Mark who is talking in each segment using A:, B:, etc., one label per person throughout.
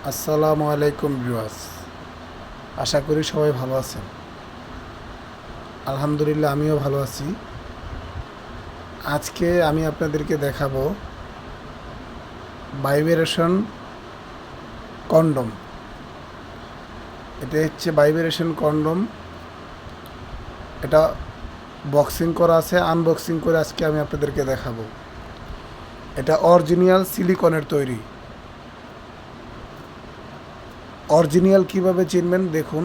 A: আসসালামু আলাইকুম ভিউয়ার্স। আশা করি সবাই ভালো আছেন। আলহামদুলিল্লাহ আমিও ভালো আছি। আজকে আমি আপনাদেরকে দেখাবো ভাইব্রেশন কন্ডম। এটা হচ্ছে ভাইব্রেশন কন্ডম। এটা বক্সিং করা আছে, আনবক্সিং করে আজকে আমি আপনাদেরকে দেখাবো। এটা অরিজিনাল সিলিকনের তৈরি। অরিজিনাল কিভাবে চিনবেন দেখুন।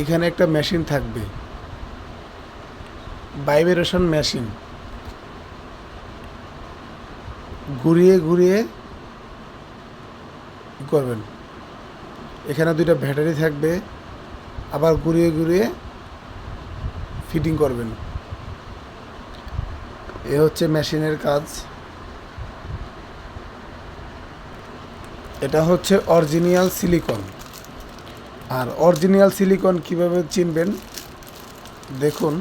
A: এখানে একটা মেশিন থাকবে, ভাইব্রেশন মেশিন। ঘুরিয়ে ঘুরিয়ে করবেন। এখানে দুইটা ব্যাটারি থাকবে, আবার ঘুরিয়ে ঘুরিয়ে ফিটিং করবেন। এ হচ্ছে মেশিনের কাজ। এটা হচ্ছে অরিজিনাল সিলিকন। আর অরিজিনাল সিলিকন কিভাবে চিনবেন দেখুন,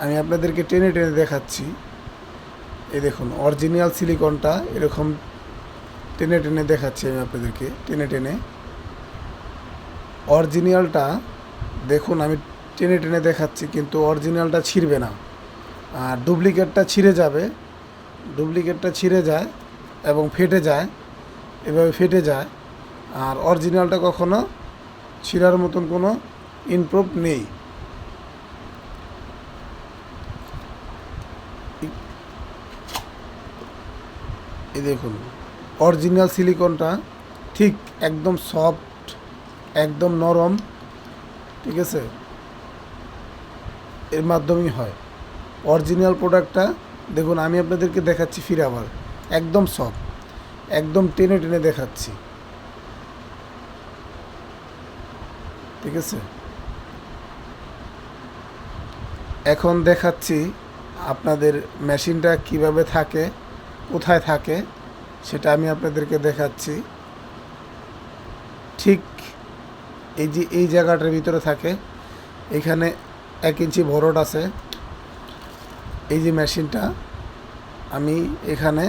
A: আমি আপনাদেরকে টেনে টেনে দেখাচ্ছি। এই দেখুন অরিজিনাল সিলিকনটা এরকম টেনে টেনে দেখাচ্ছি আমি আপনাদেরকে, টেনে টেনে। অরিজিনালটা দেখুন আমি টেনে টেনে দেখাচ্ছি, কিন্তু অরিজিনালটা ছিঁড়বে না। আর ডুপ্লিকেটটা ছিঁড়ে যাবে, ডুপ্লিকেটটা ছিঁড়ে যায় এবং ফেটে যায়, এভাবে ফেটে যায়। আর অরিজিনালটা কখনো ছিঁড়ার মতন কোনো ইমপ্রুভ নেই। এই দেখুন অরিজিনাল সিলিকনটা ঠিক একদম সফট, একদম নরম, ঠিক আছে, এর মাধ্যমেই হয়। অরিজিনাল প্রোডাক্টটা দেখুন আমি আপনাদেরকে দেখাচ্ছি ফিরে আবার, একদম সফট, একদম টেনে টেনে দেখাচ্ছি, ঠিক আছে। এখন দেখাচ্ছি আপনাদের মেশিনটা কিভাবে থাকে, কোথায় থাকে সেটা আমি আপনাদেরকে দেখাচ্ছি। ঠিক এই যে এই জায়গাটার ভিতরে থাকে, এখানে 1 ইঞ্চি ভরট আছে। এই যে মেশিনটা আমি এখানে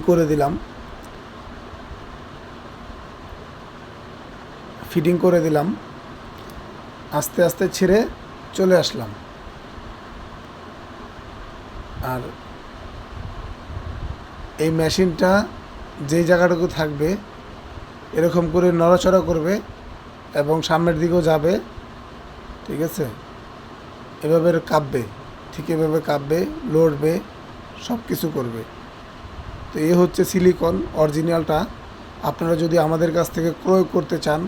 A: করে দিলাম, ফিটিং করে দিলাম। আস্তে আস্তে ছেড়ে চলে আসলাম। আর এই মেশিনটা যেই জায়গাটুকু থাকবে এরকম করে নড়াচড়া করবে এবং সামনের দিকেও যাবে, ঠিক আছে। এভাবে কাঁপবে, ঠিক এভাবে কাঁপবে, লড়বে, সব কিছু করবে। তো এই হচ্ছে সিলিকন অরিজিনালটা। আপনারা যদি আমাদের কাছ থেকে ক্রয় করতে চান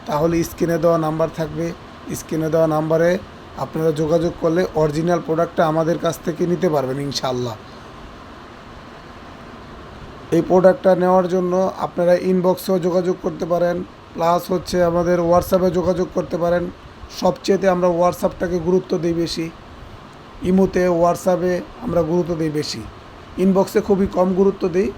A: তাহলে স্ক্রিনে দেওয়া নাম্বার থাকবে, স্ক্রিনে দেওয়া নাম্বারে আপনারা যোগাযোগ করলে অরিজিনাল প্রোডাক্টটা আমাদের কাছ থেকে নিতে পারবেন ইনশাআল্লাহ। এই প্রোডাক্টটা নেওয়ার জন্য আপনারা ইনবক্সেও যোগাযোগ করতে পারেন, প্লাস হচ্ছে আমাদের হোয়াটসঅ্যাপে যোগাযোগ করতে পারেন। সবচেয়েতে আমরা হোয়াটসঅ্যাপটাকে গুরুত্ব দিই বেশি, ইমোতে হোয়াটসঅ্যাপে আমরা গুরুত্ব দিই বেশি, ইনবক্সে খুবই কম গুরুত্ব দিই।